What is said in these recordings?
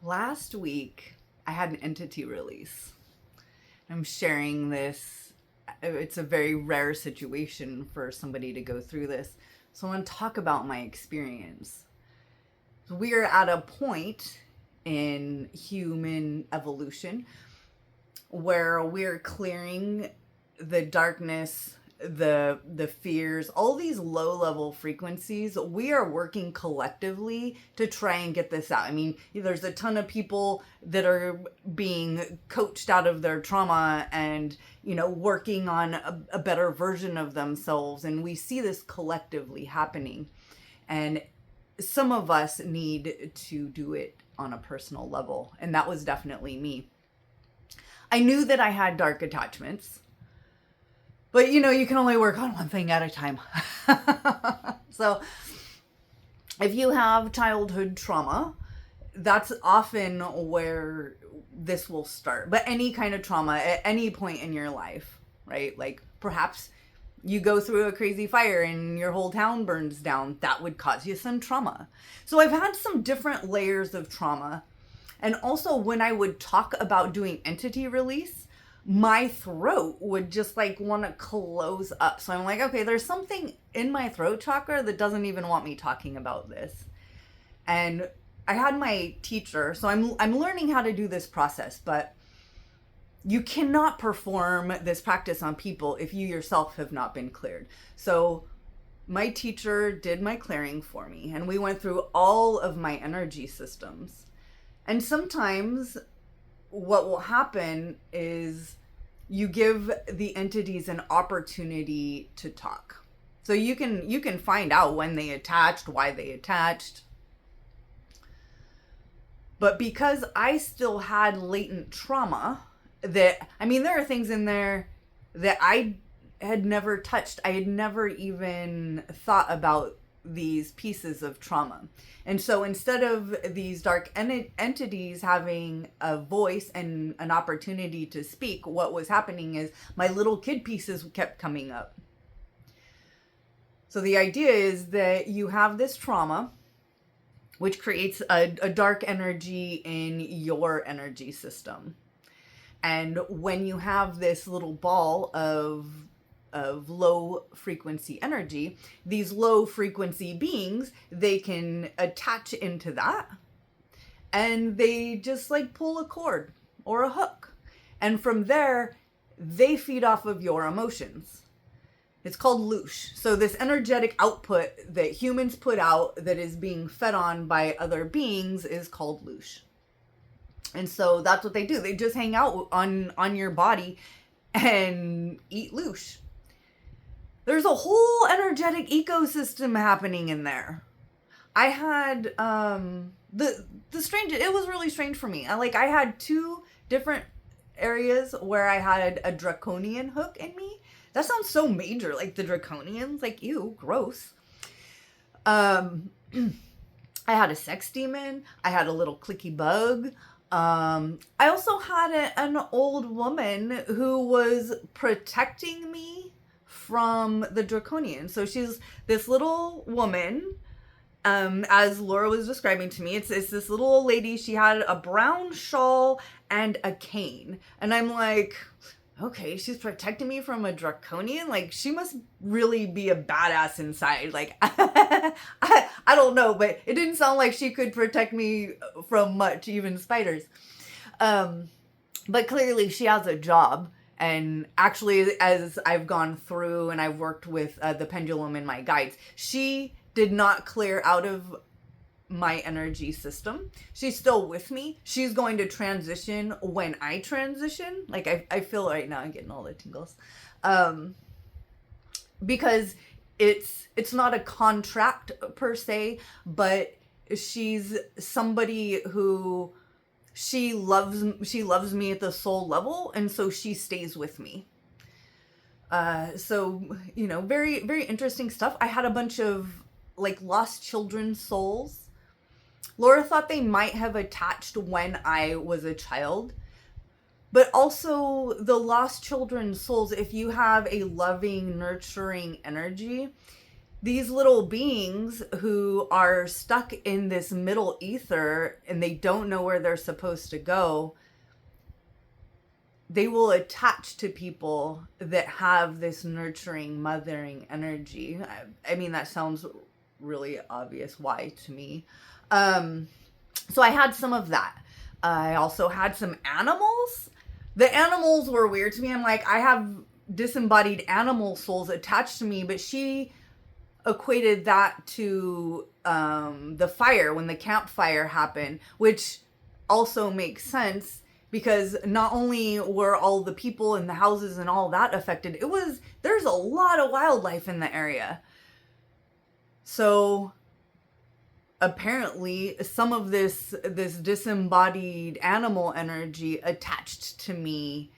Last week, I had an entity release. I'm sharing this. It's a very rare situation for somebody to go through this. So I want to talk about my experience. So we are at a point in human evolution where we're clearing the darkness, the fears, all these low level frequencies. We are working collectively to try and get this out. I mean, there's a ton of people that are being coached out of their trauma and working on a better version of themselves, and we see this collectively happening. And some of us need to do it on a personal level, and that was definitely me. I knew that I had dark attachments, but you can only work on one thing at a time. So if you have childhood trauma, that's often where this will start. But any kind of trauma at any point in your life, right? Like perhaps you go through a crazy fire and your whole town burns down. That would cause you some trauma. So I've had some different layers of trauma. And also when I would talk about doing entity release, my throat would just want to close up. So I'm like, okay, there's something in my throat chakra that doesn't even want me talking about this. And I had my teacher, so I'm learning how to do this process, but you cannot perform this practice on people if you yourself have not been cleared. So my teacher did my clearing for me, and we went through all of my energy systems. And sometimes what will happen is you give the entities an opportunity to talk. So you can find out when they attached, why they attached. But because I still had latent trauma, there are things in there that I had never touched. I had never even thought about these pieces of trauma. And so instead of these dark entities having a voice and an opportunity to speak, what was happening is my little kid pieces kept coming up. So the idea is that you have this trauma, which creates a dark energy in your energy system. And when you have this little ball of low frequency energy, these low frequency beings, they can attach into that, and they just pull a cord or a hook. And from there, they feed off of your emotions. It's called loosh. So this energetic output that humans put out that is being fed on by other beings is called loosh. And so that's what they do. They just hang out on your body and eat loosh. There's a whole energetic ecosystem happening in there. I had the strange. It was really strange for me. I had two different areas where I had a draconian hook in me. That sounds so major, like the draconians. Ew, gross. I had a sex demon. I had a little clicky bug. I also had an old woman who was protecting me from the draconian. So she's this little woman, as Laura was describing to me. It's this little old lady. She had a brown shawl and a cane. And I'm like, okay, she's protecting me from a draconian? She must really be a badass inside. I don't know, but it didn't sound like she could protect me from much, even spiders. But clearly she has a job. And actually, as I've gone through and I've worked with the pendulum and my guides, she did not clear out of my energy system. She's still with me. She's going to transition when I transition. I feel right now I'm getting all the tingles. Because it's not a contract per se, but she's somebody who she loves me at the soul level, and so she stays with me. So very, very interesting stuff. I had a bunch of lost children's souls. Laura thought they might have attached when I was a child, but also the lost children's souls, if you have a loving, nurturing energy, these little beings who are stuck in this middle ether and they don't know where they're supposed to go, they will attach to people that have this nurturing, mothering energy. I mean, that sounds really obvious why to me. So I had some of that. I also had some animals. The animals were weird to me. I'm like, I have disembodied animal souls attached to me, but she equated that to the fire, when the campfire happened, which also makes sense, because not only were all the people in the houses and all that affected, there's a lot of wildlife in the area. So apparently some of this disembodied animal energy attached to me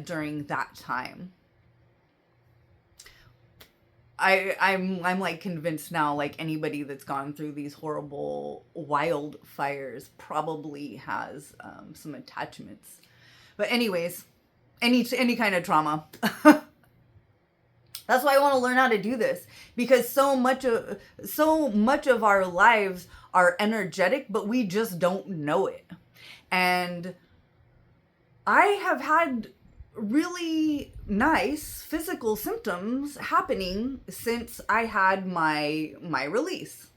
during that time. I'm like convinced now, like anybody that's gone through these horrible wildfires probably has some attachments. But anyways, any kind of trauma. That's why I want to learn how to do this, because so much of our lives are energetic, but we just don't know it. And I have had really nice physical symptoms happening since I had my release.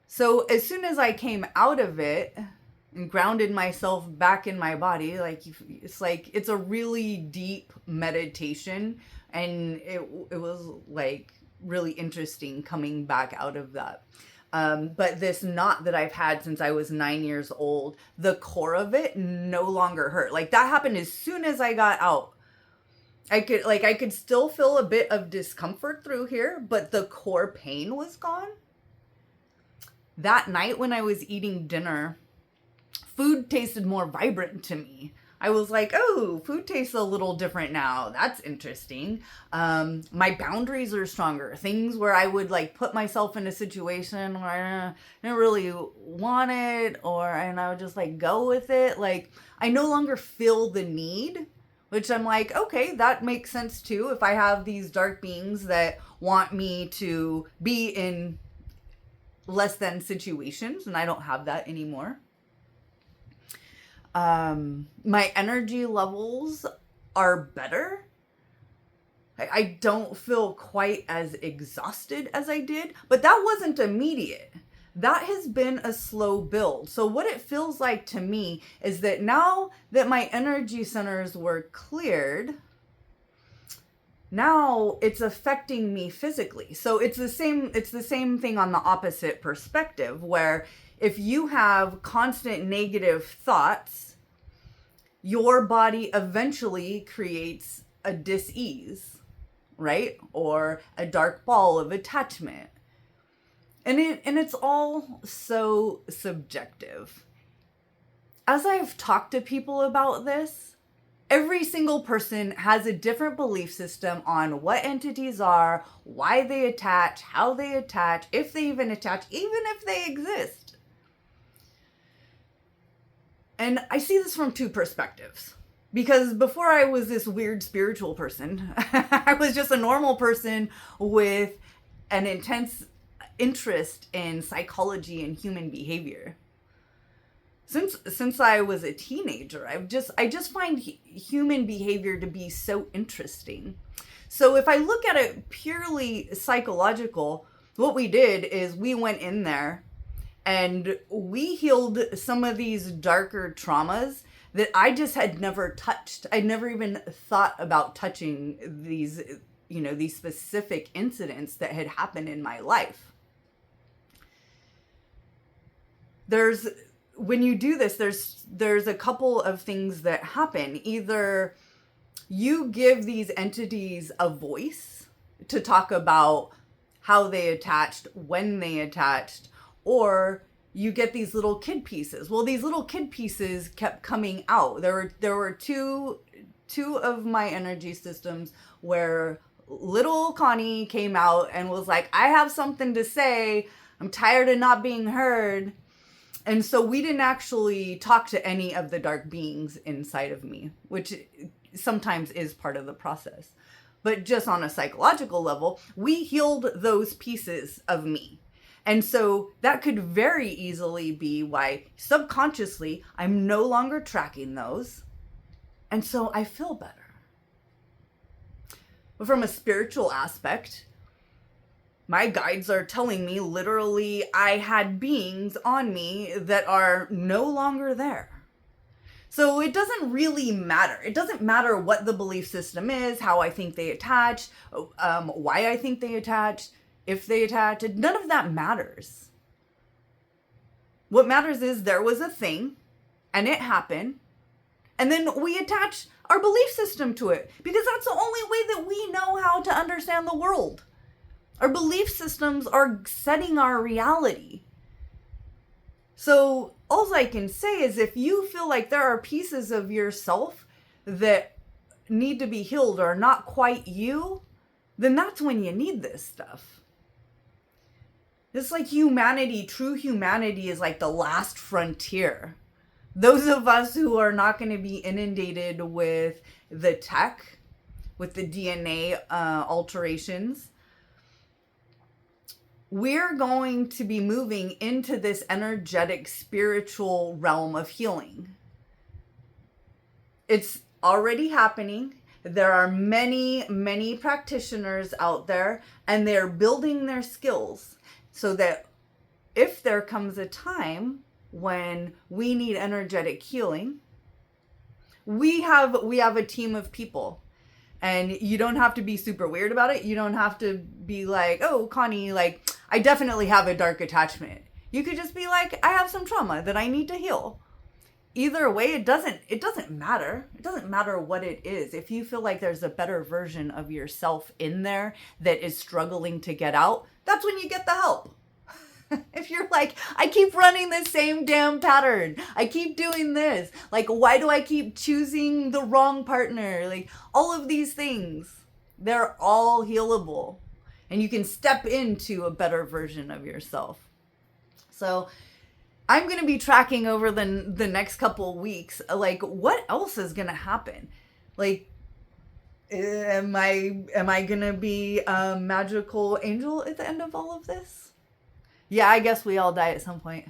So as soon as I came out of it and grounded myself back in my body, it's a really deep meditation, and it was like really interesting coming back out of that. But this knot that I've had since I was 9 years old, the core of it no longer hurt. Like that happened as soon as I got out. I could still feel a bit of discomfort through here, but the core pain was gone. That night when I was eating dinner, food tasted more vibrant to me. I was like, oh, food tastes a little different now. That's interesting. My boundaries are stronger. Things where I would like put myself in a situation where I didn't really want it, and I would just like go with it. Like I no longer feel the need, which I'm like, okay, that makes sense too. If I have these dark beings that want me to be in less than situations, and I don't have that anymore. My energy levels are better. I don't feel quite as exhausted as I did, but that wasn't immediate. That has been a slow build. So what it feels like to me is that now that my energy centers were cleared, now it's affecting me physically. So it's the same thing on the opposite perspective, where if you have constant negative thoughts, your body eventually creates a dis-ease, right? Or a dark ball of attachment. And it's all so subjective. As I've talked to people about this, every single person has a different belief system on what entities are, why they attach, how they attach, if they even attach, even if they exist. And I see this from two perspectives. Because before I was this weird spiritual person, I was just a normal person with an intense interest in psychology and human behavior. Since I was a teenager, I just find human behavior to be so interesting. So if I look at it purely psychological, what we did is we went in there and we healed some of these darker traumas that I just had never touched. I'd never even thought about touching these specific incidents that had happened in my life. When you do this, there's a couple of things that happen. Either you give these entities a voice to talk about how they attached, when they attached, or you get these little kid pieces. Well, these little kid pieces kept coming out. There were two of my energy systems where little Connie came out and was like, I have something to say. I'm tired of not being heard. And so we didn't actually talk to any of the dark beings inside of me, which sometimes is part of the process. but just on a psychological level, we healed those pieces of me. And so that could very easily be why subconsciously I'm no longer tracking those. And so I feel better. But from a spiritual aspect, my guides are telling me literally I had beings on me that are no longer there. So it doesn't really matter. It doesn't matter what the belief system is, how I think they attach, why I think they attach, if they attach. None of that matters. What matters is there was a thing and it happened. And then we attach our belief system to it because that's the only way that we know how to understand the world. Our belief systems are setting our reality. So all I can say is if you feel like there are pieces of yourself that need to be healed or are not quite you, then that's when you need this stuff. It's like humanity, true humanity is like the last frontier. Those of us who are not going to be inundated with the tech, with the DNA alterations, we're going to be moving into this energetic, spiritual realm of healing. It's already happening. There are many, many practitioners out there, and they're building their skills so that if there comes a time when we need energetic healing, we have a team of people. And you don't have to be super weird about it. You don't have to be like, oh, Connie, like, I definitely have a dark attachment. You could just be like, I have some trauma that I need to heal. Either way, it doesn't matter. It doesn't matter what it is. If you feel like there's a better version of yourself in there that is struggling to get out, that's when you get the help. If you're like, I keep running the same damn pattern. I keep doing this. Like, why do I keep choosing the wrong partner? Like, all of these things, they're all healable. And you can step into a better version of yourself. So I'm going to be tracking over the next couple of weeks. Like, what else is going to happen? Like, am I going to be a magical angel at the end of all of this? Yeah, I guess we all die at some point.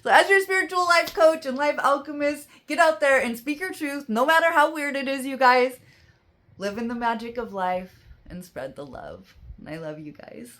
So as your spiritual life coach and life alchemist, get out there and speak your truth, no matter how weird it is, you guys. Live in the magic of life and spread the love. And I love you guys.